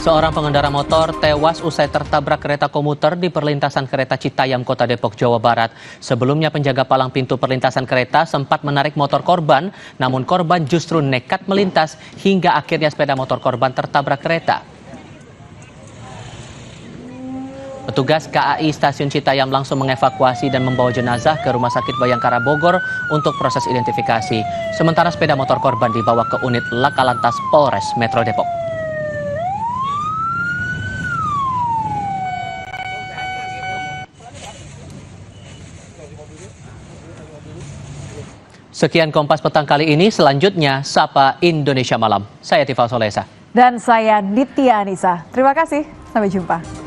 Seorang pengendara motor tewas usai tertabrak kereta komuter di perlintasan kereta Citayam, Kota Depok, Jawa Barat. Sebelumnya penjaga palang pintu perlintasan kereta sempat menarik motor korban, namun korban justru nekat melintas hingga akhirnya sepeda motor korban tertabrak kereta. Petugas KAI Stasiun Citayam langsung mengevakuasi dan membawa jenazah ke Rumah Sakit Bayangkara Bogor untuk proses identifikasi. Sementara sepeda motor korban dibawa ke unit Laka Lantas Polres Metro Depok. Sekian Kompas petang kali ini, selanjutnya Sapa Indonesia Malam. Saya Tifal Solesa. Dan saya Ditya Anissa. Terima kasih, sampai jumpa.